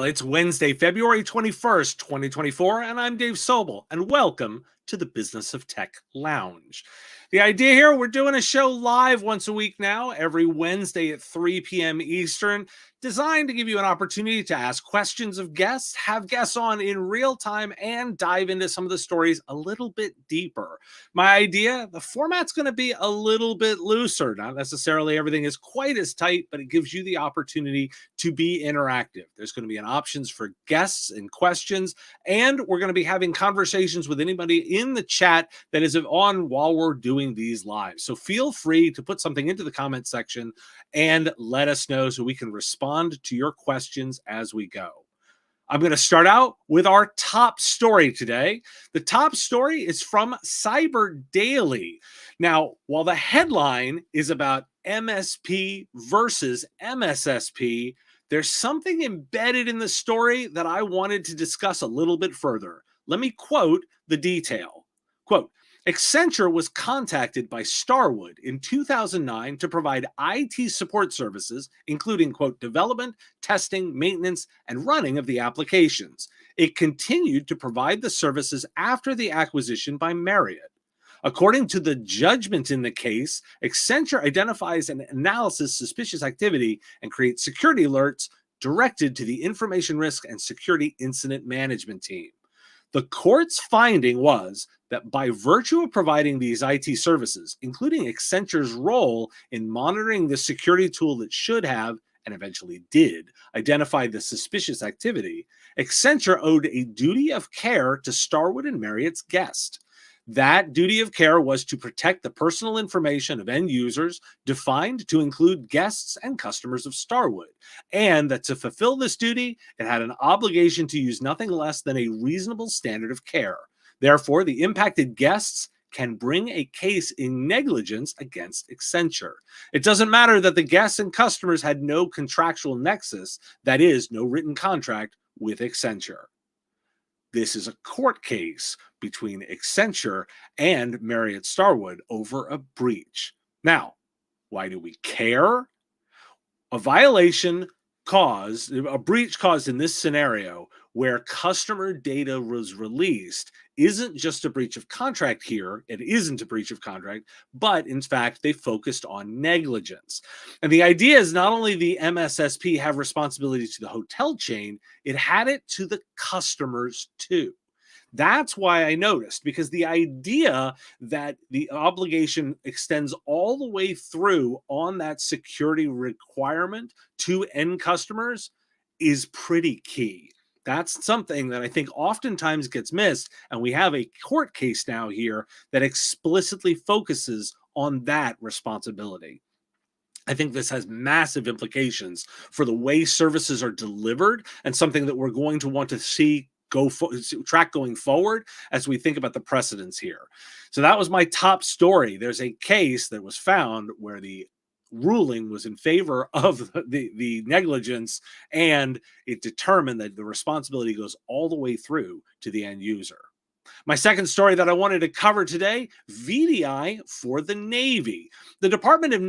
Well, it's Wednesday, February 21st, 2024, and I'm Dave Sobel, and welcome to the Business of Tech Lounge. The idea here, we're doing a show live once a week now, every Wednesday at 3 p.m. Eastern, designed to give you an opportunity to ask questions of guests, have guests on in real time, and dive into some of the stories a little bit deeper. My idea, the format's going to be a little bit looser. Not necessarily everything is quite as tight, but it gives you the opportunity to be interactive. There's going to be an options for guests and questions, and we're going to be having conversations with anybody in the chat that is on while we're doing these live. So feel free to put something into the comment section and let us know so we can respond to your questions as we go. I'm going to start out with our top story today. The top story is from Cyber Daily. Now, while the headline is about MSP versus MSSP, there's something embedded in the story that I wanted to discuss a little bit further. Let me quote the detail. Quote, Accenture was contacted by Starwood in 2009 to provide IT support services, including, quote, development, testing, maintenance, and running of the applications. It continued to provide the services after the acquisition by Marriott. According to the judgment in the case, Accenture identifies and analyzes suspicious activity and creates security alerts directed to the Information Risk and Security Incident Management team. The court's finding was that by virtue of providing these IT services, including Accenture's role in monitoring the security tool that should have, and eventually did, identify the suspicious activity, Accenture owed a duty of care to Starwood and Marriott's guest. That duty of care was to protect the personal information of end users, defined to include guests and customers of Starwood, and that to fulfill this duty, it had an obligation to use nothing less than a reasonable standard of care. Therefore, the impacted guests can bring a case in negligence against Accenture. It doesn't matter that the guests and customers had no contractual nexus, that is, no written contract with Accenture. This is a court case between Accenture and Marriott Starwood over a breach. Now, why do we care? A breach caused in this scenario where customer data was released isn't just a breach of contract here. It isn't a breach of contract, but in fact, they focused on negligence. And the idea is not only the MSSP have responsibility to the hotel chain, it had it to the customers too. That's why I noticed, because the idea that the obligation extends all the way through on that security requirement to end customers is pretty key. That's something that I think oftentimes gets missed, and we have a court case now here that explicitly focuses on that responsibility. I think this has massive implications for the way services are delivered, and something that we're going to want to see track going forward as we think about the precedents here. So that was my top story. There's a case that was found where the ruling was in favor of the negligence, and it determined that the responsibility goes all the way through to the end user. My second story that I wanted to cover today, VDI for the Navy. The Department of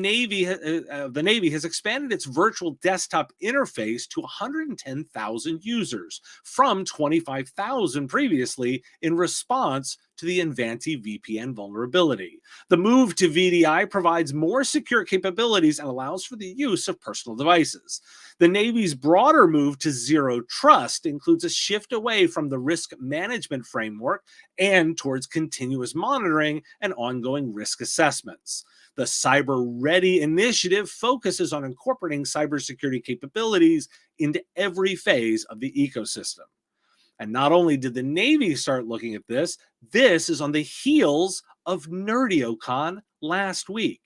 the Navy has expanded its virtual desktop interface to 110,000 users from 25,000 previously in response to the Ivanti VPN vulnerability. The move to VDI provides more secure capabilities and allows for the use of personal devices. The Navy's broader move to zero trust includes a shift away from the risk management framework and towards continuous monitoring and ongoing risk assessments. The Cyber Ready initiative focuses on incorporating cybersecurity capabilities into every phase of the ecosystem. And not only did the Navy start looking at this, this is on the heels of NerdioCon last week.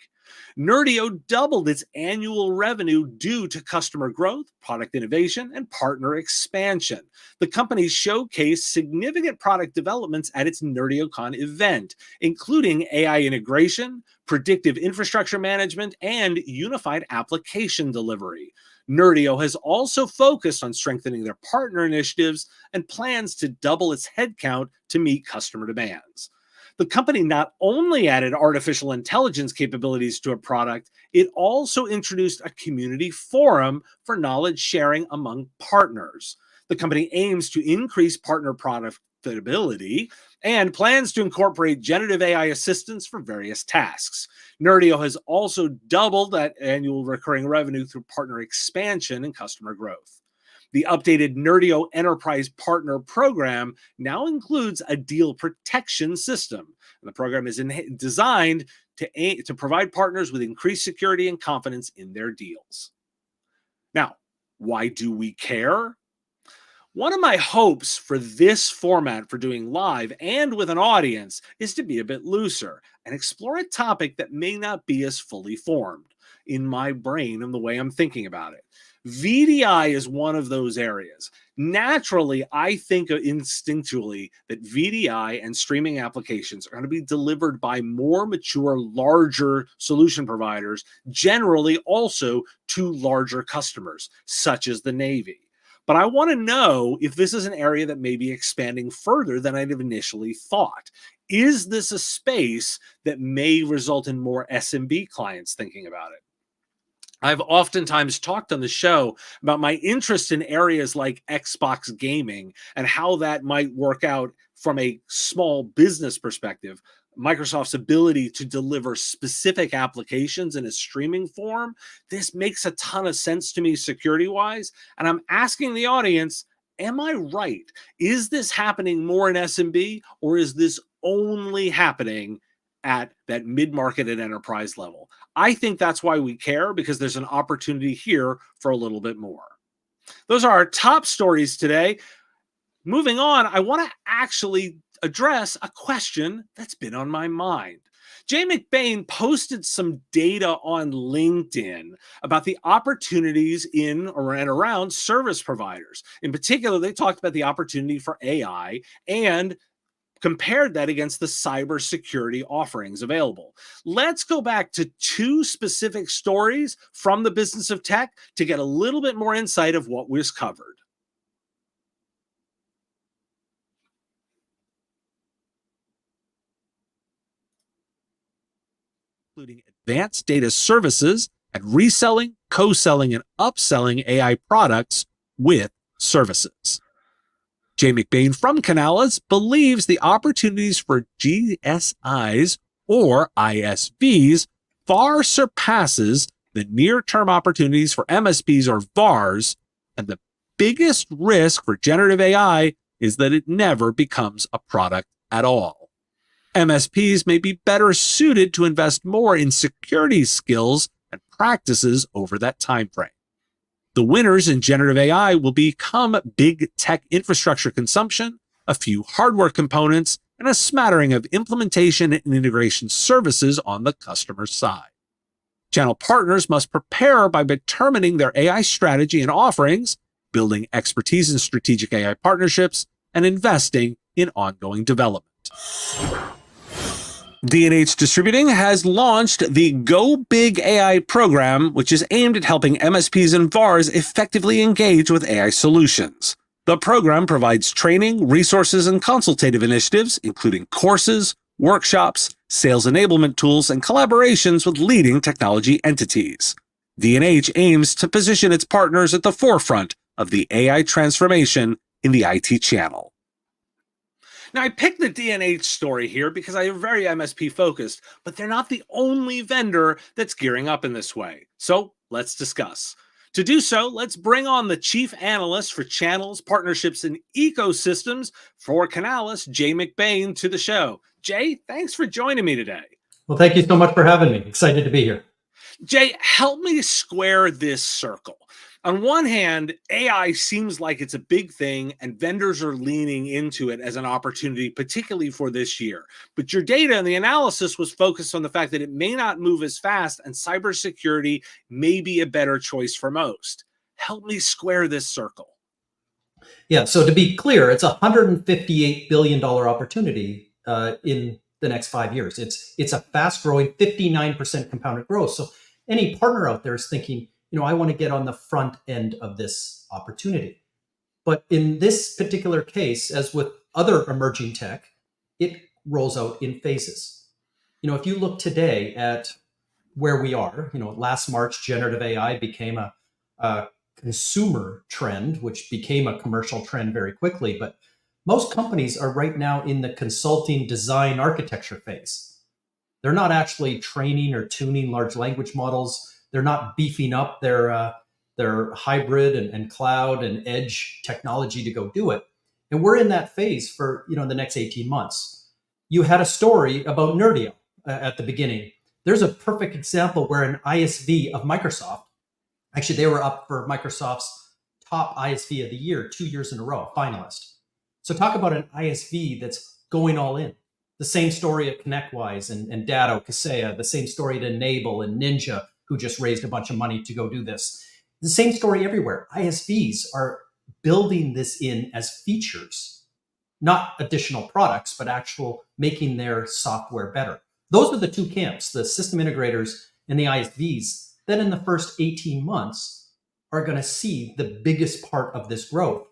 Nerdio doubled its annual revenue due to customer growth, product innovation, and partner expansion. The company showcased significant product developments at its NerdioCon event, including AI integration, predictive infrastructure management, and unified application delivery. Nerdio has also focused on strengthening their partner initiatives and plans to double its headcount to meet customer demands. The company not only added artificial intelligence capabilities to a product, it also introduced a community forum for knowledge sharing among partners. The company aims to increase partner profitability and plans to incorporate generative AI assistance for various tasks. Nerdio has also doubled that annual recurring revenue through partner expansion and customer growth. The updated Nerdio Enterprise Partner Program now includes a deal protection system. And the program is designed to provide partners with increased security and confidence in their deals. Now, why do we care? One of my hopes for this format for doing live and with an audience is to be a bit looser and explore a topic that may not be as fully formed in my brain and the way I'm thinking about it. VDI is one of those areas. Naturally, I think instinctually that VDI and streaming applications are going to be delivered by more mature, larger solution providers, generally also to larger customers, such as the Navy. But I want to know if this is an area that may be expanding further than I'd have initially thought. Is this a space that may result in more SMB clients thinking about it? I've oftentimes talked on the show about my interest in areas like Xbox gaming and how that might work out from a small business perspective. Microsoft's ability to deliver specific applications in a streaming form, this makes a ton of sense to me security-wise. And I'm asking the audience, am I right? Is this happening more in SMB, or is this only happening at that mid-market and enterprise level? I think that's why we care, because there's an opportunity here for a little bit more. Those are our top stories today. Moving on, I want to actually address a question that's been on my mind. Jay McBain posted some data on LinkedIn about the opportunities in or and around service providers. In particular, they talked about the opportunity for AI and compared that against the cybersecurity offerings available. Let's go back to two specific stories from the business of tech to get a little bit more insight of what was covered. Including advanced data services and reselling, co-selling, and upselling AI products with services. Jay McBain from Canalys believes the opportunities for GSIs or ISVs far surpasses the near-term opportunities for MSPs or VARs, and the biggest risk for generative AI is that it never becomes a product at all. MSPs may be better suited to invest more in security skills and practices over that time frame. The winners in generative AI will become big tech infrastructure consumption, a few hardware components, and a smattering of implementation and integration services on the customer side. Channel partners must prepare by determining their AI strategy and offerings, building expertise in strategic AI partnerships, and investing in ongoing development. D&H Distributing has launched the Go Big AI program, which is aimed at helping MSPs and VARs effectively engage with AI solutions. The program provides training, resources, and consultative initiatives, including courses, workshops, sales enablement tools, and collaborations with leading technology entities. D&H aims to position its partners at the forefront of the AI transformation in the IT channel. Now, I picked the D&H story here because I am very MSP focused, but they're not the only vendor that's gearing up in this way. So let's discuss. To do so, let's bring on the chief analyst for channels, partnerships, and ecosystems for Canalys, Jay McBain, to the show. Jay, thanks for joining me today. Well, thank you so much for having me. Excited to be here. Jay, help me square this circle. On one hand, AI seems like it's a big thing and vendors are leaning into it as an opportunity, particularly for this year. But your data and the analysis was focused on the fact that it may not move as fast and cybersecurity may be a better choice for most. Help me square this circle. Yeah, so to be clear, it's a $158 billion opportunity in the next 5 years. It's a fast-growing 59% compounded growth. So any partner out there is thinking, I want to get on the front end of this opportunity. But in this particular case, as with other emerging tech, it rolls out in phases. If you look today at where we are, last March, generative AI became a consumer trend, which became a commercial trend very quickly. But most companies are right now in the consulting, design, architecture phase. They're not actually training or tuning large language models. They're not beefing up their hybrid and cloud and edge technology to go do it. And we're in that phase for the next 18 months. You had a story about Nerdio at the beginning. There's a perfect example where an ISV of Microsoft, actually they were up for Microsoft's top ISV of the year 2 years in a row, finalist. So talk about an ISV that's going all in. The same story at ConnectWise and Datto, Kaseya, the same story at Enable and Ninja, who just raised a bunch of money to go do this. The same story everywhere. ISVs are building this in as features, not additional products, but actual making their software better. Those are the two camps, the system integrators and the ISVs, that in the first 18 months are going to see the biggest part of this growth.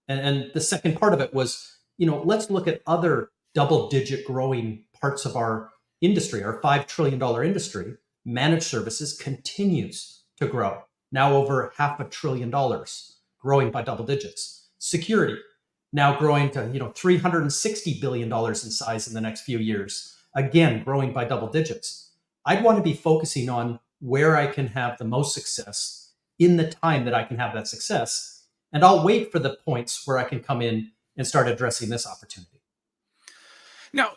And the second part of it was, let's look at other double-digit growing parts of our industry, our $5 trillion industry. Managed services continues to grow, now over $500 billion, growing by double digits. Security, now growing to $360 billion in size in the next few years, again, growing by double digits. I'd want to be focusing on where I can have the most success in the time that I can have that success. And I'll wait for the points where I can come in and start addressing this opportunity. Now,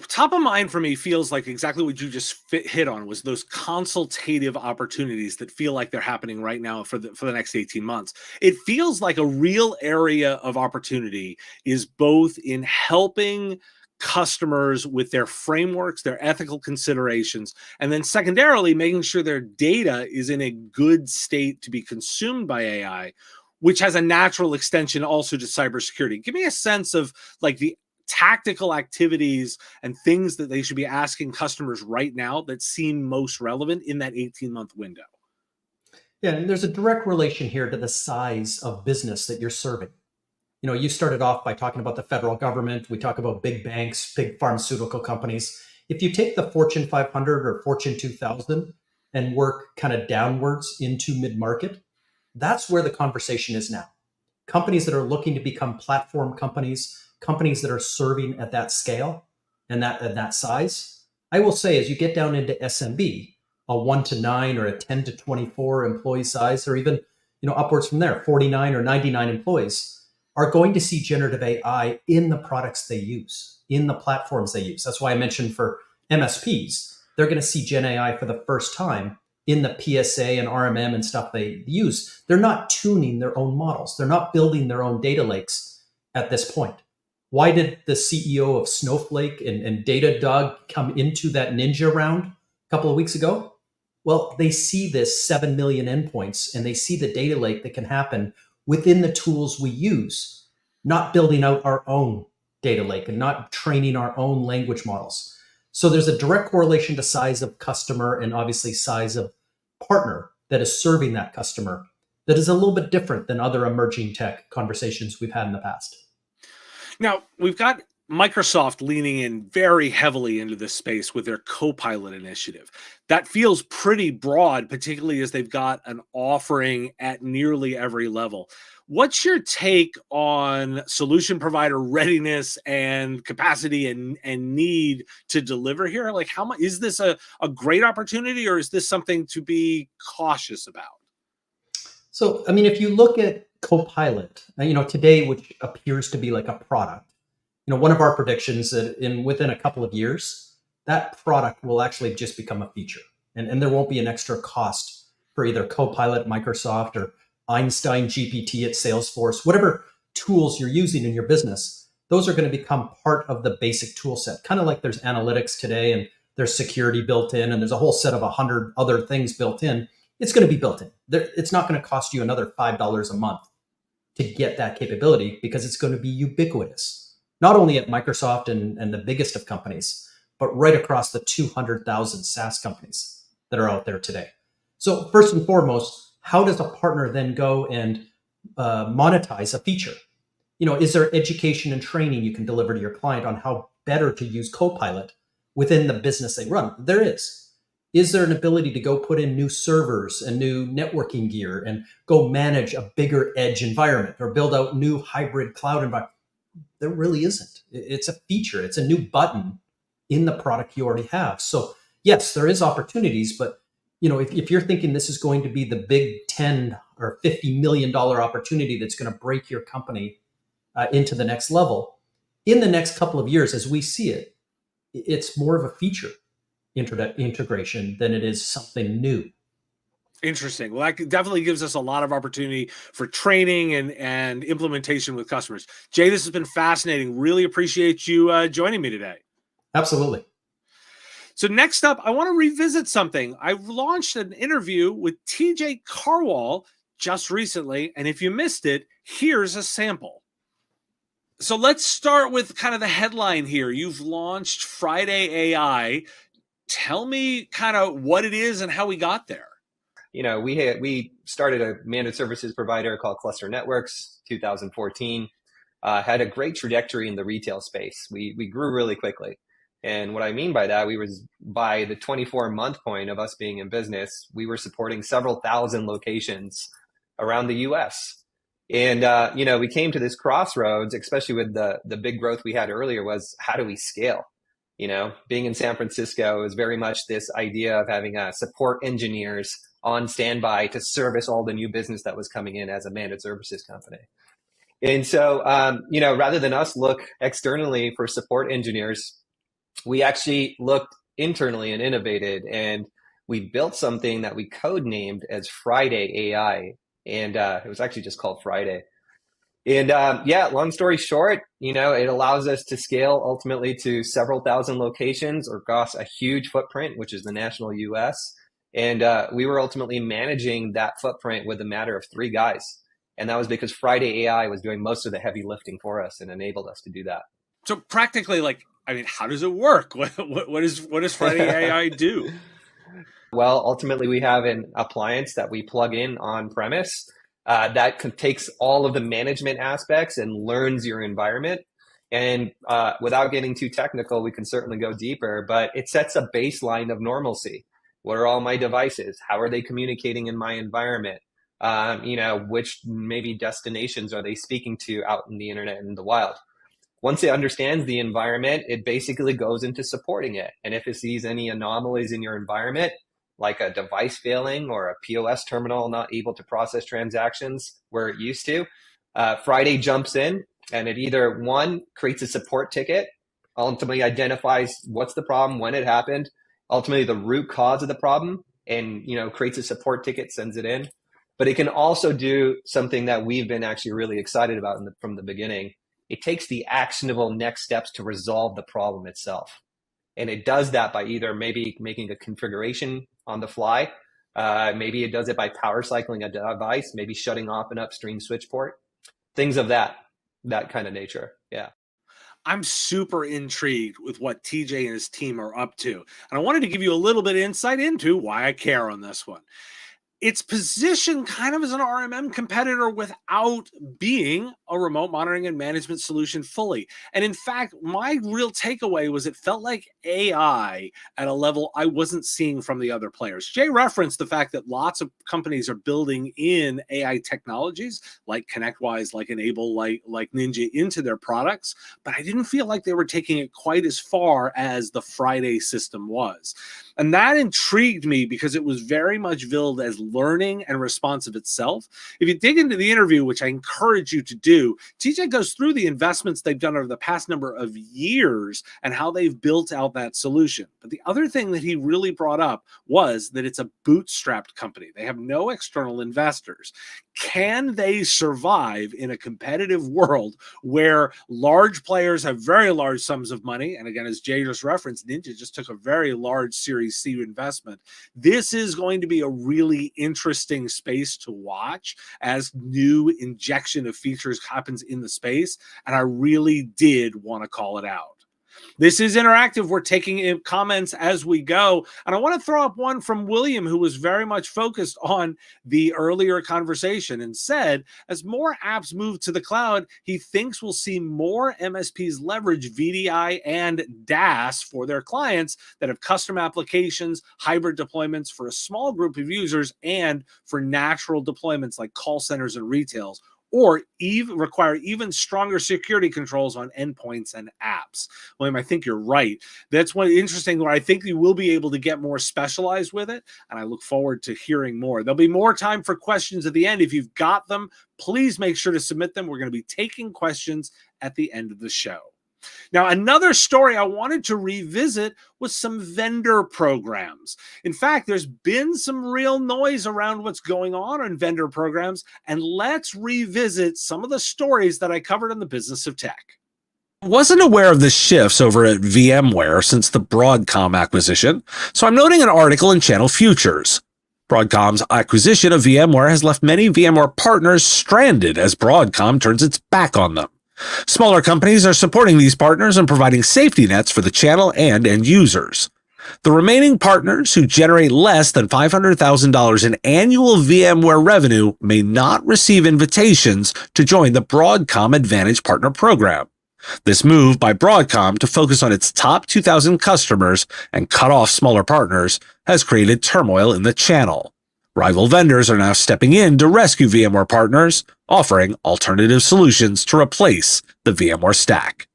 top of mind for me feels like exactly what you just hit on was those consultative opportunities that feel like they're happening right now for the next 18 months. It feels like a real area of opportunity is both in helping customers with their frameworks, their ethical considerations, and then secondarily making sure their data is in a good state to be consumed by AI, which has a natural extension also to cybersecurity. Give me a sense of like the tactical activities and things that they should be asking customers right now that seem most relevant in that 18-month window. Yeah, and there's a direct relation here to the size of business that you're serving. You started off by talking about the federal government. We talk about big banks, big pharmaceutical companies. If you take the Fortune 500 or Fortune 2000 and work kind of downwards into mid-market, that's where the conversation is now. Companies that are looking to become platform companies that are serving at that scale and that size. I will say, as you get down into SMB, a 1 to 9 or a 10 to 24 employee size, or even upwards from there, 49 or 99 employees, are going to see generative AI in the products they use, in the platforms they use. That's why I mentioned for MSPs, they're going to see Gen AI for the first time in the PSA and RMM and stuff they use. They're not tuning their own models. They're not building their own data lakes at this point. Why did the CEO of Snowflake and Datadog come into that Ninja round a couple of weeks ago? Well, they see this 7 million endpoints and they see the data lake that can happen within the tools we use, not building out our own data lake and not training our own language models. So there's a direct correlation to size of customer and obviously size of partner that is serving that customer that is a little bit different than other emerging tech conversations we've had in the past. Now, we've got Microsoft leaning in very heavily into this space with their Copilot initiative. That feels pretty broad, particularly as they've got an offering at nearly every level. What's your take on solution provider readiness and capacity and need to deliver here? Like, how much is this a great opportunity, or is this something to be cautious about? So, if you look at Copilot, today, which appears to be like a product, one of our predictions that within a couple of years, that product will actually just become a feature, and there won't be an extra cost for either Copilot, Microsoft, or Einstein GPT at Salesforce, whatever tools you're using in your business. Those are going to become part of the basic tool set, kind of like there's analytics today and there's security built in, and there's a whole set of 100 other things built in. It's going to be built in. It's not going to cost you another $5 a month to get that capability because it's going to be ubiquitous. Not only at Microsoft and the biggest of companies, but right across the 200,000 SaaS companies that are out there today. So first and foremost, how does a partner then go and monetize a feature? Is there education and training you can deliver to your client on how better to use Copilot within the business they run? There is. Is there an ability to go put in new servers and new networking gear and go manage a bigger edge environment or build out new hybrid cloud environment? There really isn't. It's a feature. It's a new button in the product you already have. So yes, there is opportunities, but if you're thinking this is going to be the big 10 or $50 million opportunity that's going to break your company into the next level, in the next couple of years, as we see it, it's more of a feature integration than it is something new. Interesting. Well, that definitely gives us a lot of opportunity for training and implementation with customers. Jay, this has been fascinating. Really appreciate you joining me today. Absolutely. So next up, I want to revisit something. I've launched an interview with TJ Carwall just recently, and if you missed it, here's a sample. So let's start with kind of the headline here. You've launched Friday AI. Tell me kind of what it is and how we got there. We started a managed services provider called Cluster Networks, 2014. Had a great trajectory in the retail space. We grew really quickly. And what I mean by that, by the 24-month point of us being in business, we were supporting several thousand locations around the US. And, we came to this crossroads, especially with the big growth we had earlier, was how do we scale? Being in San Francisco is very much this idea of having support engineers on standby to service all the new business that was coming in as a managed services company. And so, rather than us look externally for support engineers, we actually looked internally and innovated, and we built something that we codenamed as Friday AI. And it was actually just called Friday. And long story short, it allows us to scale ultimately to several thousand locations across a huge footprint, which is the national US. And we were ultimately managing that footprint with a matter of 3 guys. And that was because Friday AI was doing most of the heavy lifting for us and enabled us to do that. So practically, how does it work? What does Friday AI do? Well, ultimately, we have an appliance that we plug in on premise that takes all of the management aspects and learns your environment. And without getting too technical, we can certainly go deeper, but it sets a baseline of normalcy. What are all my devices? How are they communicating in my environment? Which maybe destinations are they speaking to out in the internet and in the wild? Once it understands the environment, it basically goes into supporting it. And if it sees any anomalies in your environment, like a device failing or a POS terminal not able to process transactions where it used to, Friday jumps in and it either, one, creates a support ticket, ultimately identifies what's the problem, when it happened, ultimately the root cause of the problem, and creates a support ticket, sends it in. But it can also do something that we've been actually really excited about from the beginning. It takes the actionable next steps to resolve the problem itself. And it does that by either maybe making a configuration on the fly. Maybe it does it by power cycling a device, maybe shutting off an upstream switch port, things of that kind of nature. Yeah. I'm super intrigued with what TJ and his team are up to. And I wanted to give you a little bit of insight into why I care on this one. It's positioned kind of as an RMM competitor without being a remote monitoring and management solution fully. And in fact, my real takeaway was it felt like AI at a level I wasn't seeing from the other players. Jay referenced the fact that lots of companies are building in AI technologies like ConnectWise, like Enable, like Ninja into their products, but I didn't feel like they were taking it quite as far as the Friday system was. And that intrigued me because it was very much billed as learning and responsive itself. If you dig into the interview, which I encourage you to do, TJ goes through the investments they've done over the past number of years and how they've built out that solution. But the other thing that he really brought up was that it's a bootstrapped company. They have no external investors. Can they survive in a competitive world where large players have very large sums of money? And again, as Jay just referenced, Ninja just took a very large Series C investment. This is going to be a really interesting space to watch as new injection of features happens in the space. And I really did want to call it out. This is interactive. We're taking in comments as we go. And I want to throw up one from William, who was very much focused on the earlier conversation and said, as more apps move to the cloud, he thinks we'll see more MSPs leverage VDI and DaaS for their clients that have custom applications, hybrid deployments for a small group of users, and for natural deployments like call centers and retails, or even require even stronger security controls on endpoints and apps. William, I think you're right. That's one interesting where I think you will be able to get more specialized with it, and I look forward to hearing more. There'll be more time for questions at the end. If you've got them, please make sure to submit them. We're going to be taking questions at the end of the show. Now, another story I wanted to revisit was some vendor programs. In fact, there's been some real noise around what's going on in vendor programs, and let's revisit some of the stories that I covered in the Business of Tech. Wasn't aware of the shifts over at VMware since the Broadcom acquisition, so I'm noting an article in Channel Futures. Broadcom's acquisition of VMware has left many VMware partners stranded as Broadcom turns its back on them. Smaller companies are supporting these partners and providing safety nets for the channel and end users. The remaining partners who generate less than $500,000 in annual VMware revenue may not receive invitations to join the Broadcom Advantage Partner Program. This move by Broadcom to focus on its top 2,000 customers and cut off smaller partners has created turmoil in the channel. Rival vendors are now stepping in to rescue VMware partners, offering alternative solutions to replace the VMware stack.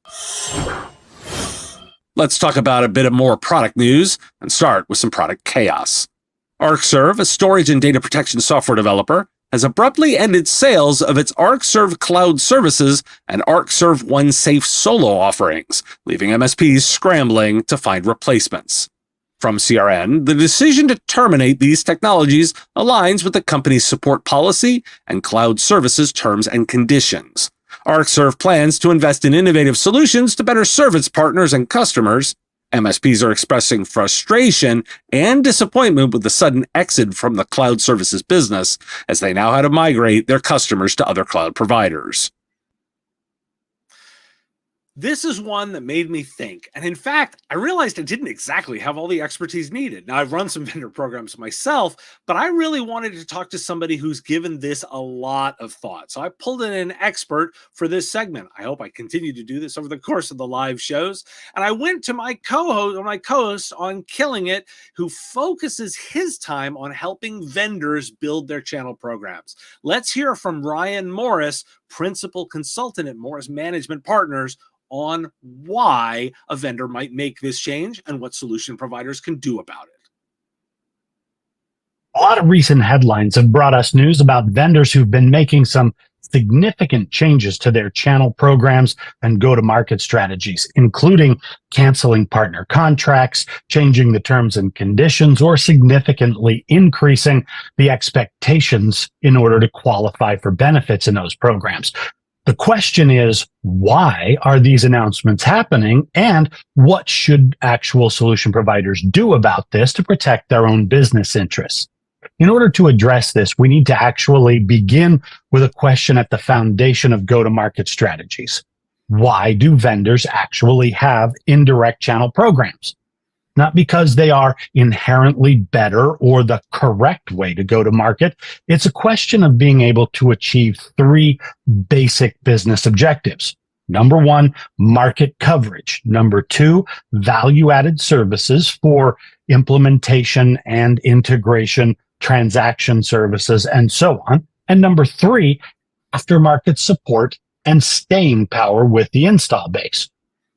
Let's talk about a bit of more product news and start with some product chaos. ArcServe, a storage and data protection software developer, has abruptly ended sales of its ArcServe Cloud Services and ArcServe OneSafe Solo offerings, leaving MSPs scrambling to find replacements. From CRN, the decision to terminate these technologies aligns with the company's support policy and cloud services terms and conditions. ArcServe plans to invest in innovative solutions to better serve its partners and customers. MSPs are expressing frustration and disappointment with the sudden exit from the cloud services business, as they now have to migrate their customers to other cloud providers. This is one that made me think. And in fact, I realized I didn't exactly have all the expertise needed. Now, I've run some vendor programs myself, but I really wanted to talk to somebody who's given this a lot of thought. So I pulled in an expert for this segment. I hope I continue to do this over the course of the live shows. And I went to my co-host on Killing It, who focuses his time on helping vendors build their channel programs. Let's hear from Ryan Morris, principal consultant at Morris Management Partners, on why a vendor might make this change and what solution providers can do about it. A lot of recent headlines have brought us news about vendors who've been making some significant changes to their channel programs and go-to-market strategies, including canceling partner contracts, changing the terms and conditions, or significantly increasing the expectations in order to qualify for benefits in those programs. The question is, why are these announcements happening, and what should actual solution providers do about this to protect their own business interests? In order to address this, we need to actually begin with a question at the foundation of go-to-market strategies. Why do vendors actually have indirect channel programs? Not because they are inherently better or the correct way to go to market. It's a question of being able to achieve three basic business objectives. Number one, market coverage. Number two, value-added services for implementation and integration, transaction services, and so on. And number three, aftermarket support and staying power with the install base.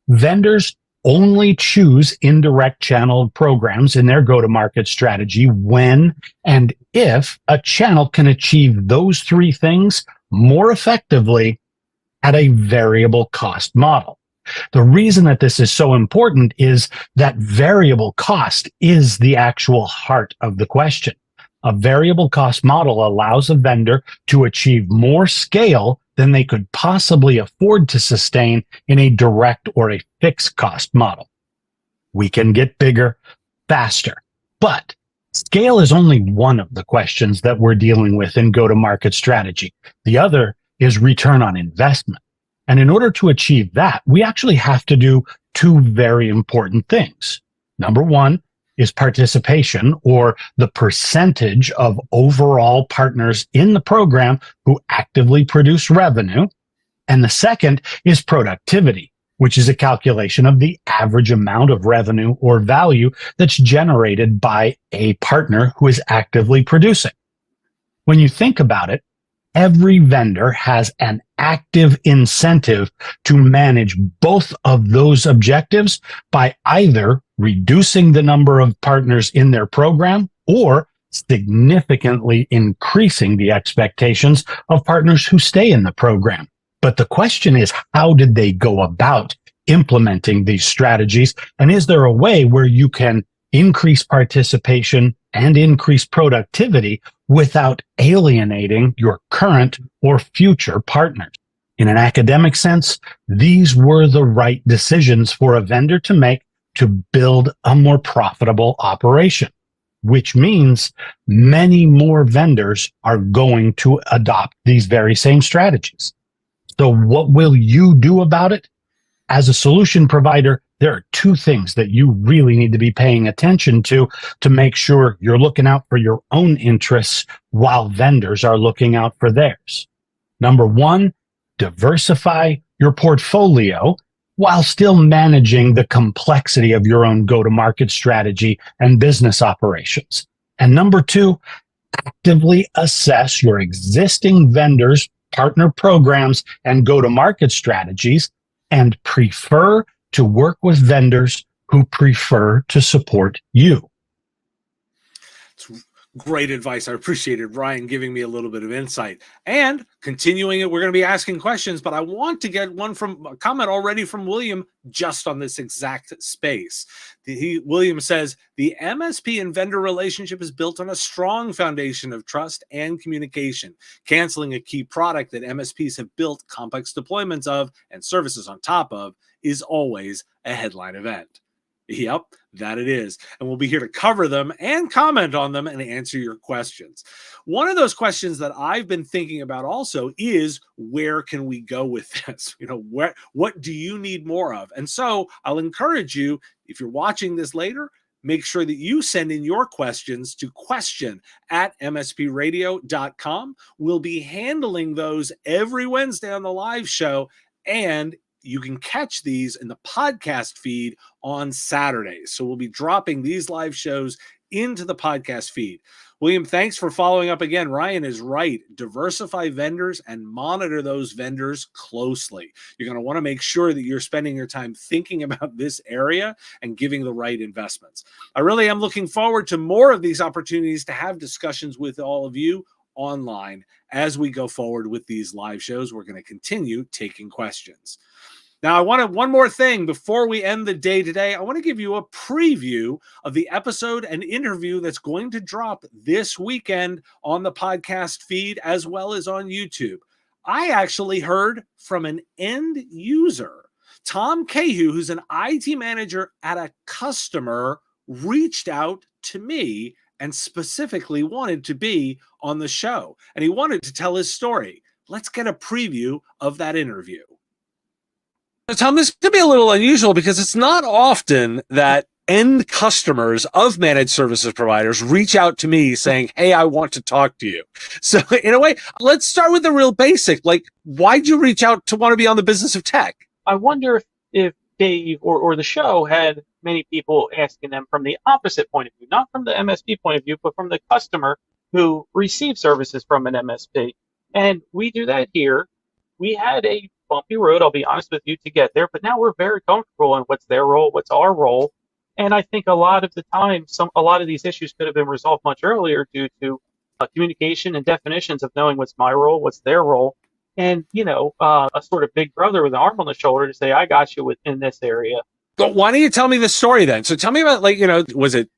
Vendors only choose indirect channel programs in their go-to-market strategy when and if a channel can achieve those three things more effectively at a variable cost model. The reason that this is so important is that variable cost is the actual heart of the question. A variable cost model allows a vendor to achieve more scale than they could possibly afford to sustain in a direct or a fixed cost model. We can get bigger faster, but scale is only one of the questions that we're dealing with in go-to-market strategy. The other is return on investment. And in order to achieve that, we actually have to do two very important things. Number one is participation, or the percentage of overall partners in the program who actively produce revenue. And the second is productivity, which is a calculation of the average amount of revenue or value that's generated by a partner who is actively producing. When you think about it, every vendor has an active incentive to manage both of those objectives by either reducing the number of partners in their program or significantly increasing the expectations of partners who stay in the program. But the question is, how did they go about implementing these strategies? And is there a way where you can increase participation and increase productivity without alienating your current or future partners? In an academic sense, these were the right decisions for a vendor to make to build a more profitable operation, which means many more vendors are going to adopt these very same strategies. So what will you do about it? As a solution provider, there are two things that you really need to be paying attention to make sure you're looking out for your own interests while vendors are looking out for theirs. Number one, diversify your portfolio while still managing the complexity of your own go-to-market strategy and business operations. And number two, actively assess your existing vendors, partner programs, and go-to-market strategies, and prefer to work with vendors who prefer to support you. It's great advice. I appreciated Ryan giving me a little bit of insight. And continuing it, we're going to be asking questions, but I want to get a comment already from William just on this exact space. William says, the MSP and vendor relationship is built on a strong foundation of trust and communication. Canceling a key product that MSPs have built complex deployments of and services on top of is always a headline event. Yep, that it is. And we'll be here to cover them and comment on them and answer your questions. One of those questions that I've been thinking about also is, where can we go with this? What do you need more of? And so I'll encourage you, if you're watching this later, make sure that you send in your questions to question@mspradio.com. We'll be handling those every Wednesday on the live show, and you can catch these in the podcast feed on Saturdays. So we'll be dropping these live shows into the podcast feed. William, thanks for following up again. Ryan is right. Diversify vendors and monitor those vendors closely. You're going to want to make sure that you're spending your time thinking about this area and giving the right investments. I really am looking forward to more of these opportunities to have discussions with all of you online as we go forward with these live shows. We're going to continue taking questions. Now, I wanted one more thing before we end the day today. I want to give you a preview of the episode and interview that's going to drop this weekend on the podcast feed as well as on YouTube. I actually heard from an end user. Tom Cahew, who's an IT manager at a customer, reached out to me and specifically wanted to be on the show. And he wanted to tell his story. Let's get a preview of that interview. Tom, this could be a little unusual because it's not often that end customers of managed services providers reach out to me saying, hey, I want to talk to you. So in a way, let's start with the real basic. Like, why'd you reach out to want to be on the Business of Tech? I wonder if Dave or the show had many people asking them from the opposite point of view, not from the MSP point of view, but from the customer who receives services from an MSP. And we do that here. We had a bumpy road, I'll be honest with you, to get there, but now we're very comfortable in what's their role, what's our role. And I think a lot of the time, a lot of these issues could have been resolved much earlier due to communication and definitions of knowing what's my role, what's their role, and, a sort of big brother with an arm on the shoulder to say, I got you in this area. But why don't you tell me the story then? So tell me about, was it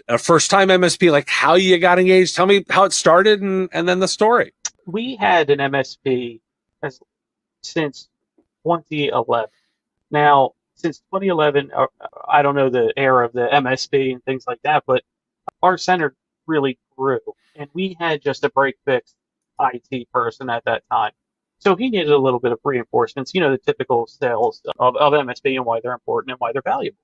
a first-time MSP, like how you got engaged? Tell me how it started and then the story. We had an MSP since 2011. Now, since 2011, I don't know the era of the MSP and things like that, but our center really grew, and we had just a break-fix IT person at that time. So he needed a little bit of reinforcements, the typical sales of MSP and why they're important and why they're valuable.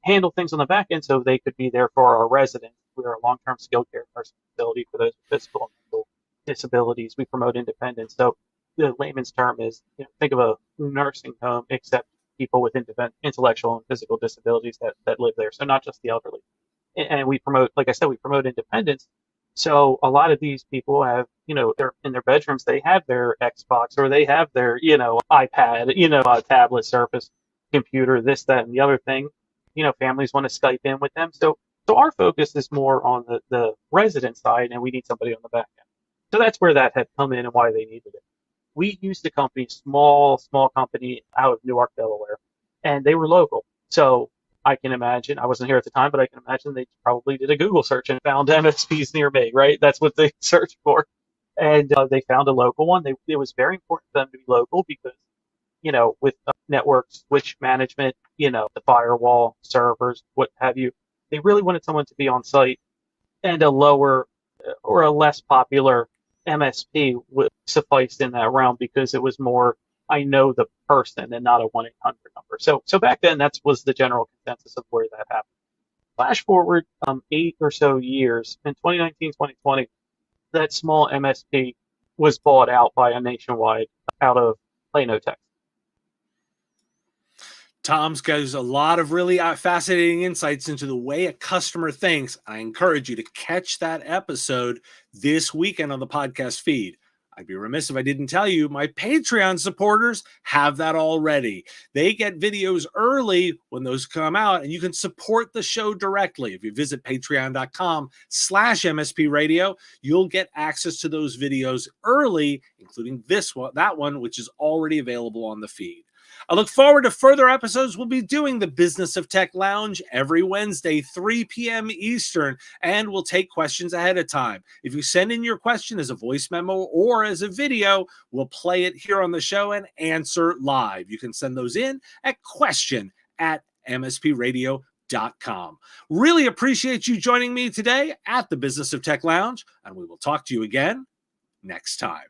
Handle things on the back end so they could be there for our residents. We're a long-term skilled care nursing facility for those with physical and mental disabilities. We promote independence. So the layman's term is, think of a nursing home, except people with intellectual and physical disabilities that live there. So not just the elderly. And we promote, like I said, we promote independence. So a lot of these people have, they're in their bedrooms, they have their Xbox or they have their, iPad, tablet, Surface, computer, this, that, and the other thing. Families want to Skype in with them. So our focus is more on the resident side, and we need somebody on the back end. So that's where that had come in and why they needed it. We used a company, small company out of Newark, Delaware, and they were local. So I can imagine, I wasn't here at the time, but I can imagine they probably did a Google search and found MSPs near me, right? That's what they searched for. And they found a local one. It was very important for them to be local because, with network switch management, the firewall, servers, what have you, they really wanted someone to be on site, and a lower or a less popular MSP would suffice in that realm because it was more, I know the person and not a 1-800 number. So back then, that was the general consensus of where that happened. Flash forward 8 or so years, in 2019, 2020, that small MSP was bought out by a nationwide out of Plano, Texas. Tom's gives a lot of really fascinating insights into the way a customer thinks. I encourage you to catch that episode this weekend on the podcast feed. I'd be remiss if I didn't tell you, my Patreon supporters have that already. They get videos early when those come out, and you can support the show directly. If you visit patreon.com/MSP Radio, you'll get access to those videos early, including that one, which is already available on the feed. I look forward to further episodes. We'll be doing the Business of Tech Lounge every Wednesday, 3 p.m. Eastern, and we'll take questions ahead of time. If you send in your question as a voice memo or as a video, we'll play it here on the show and answer live. You can send those in at question@mspradio.com. Really appreciate you joining me today at the Business of Tech Lounge, and we will talk to you again next time.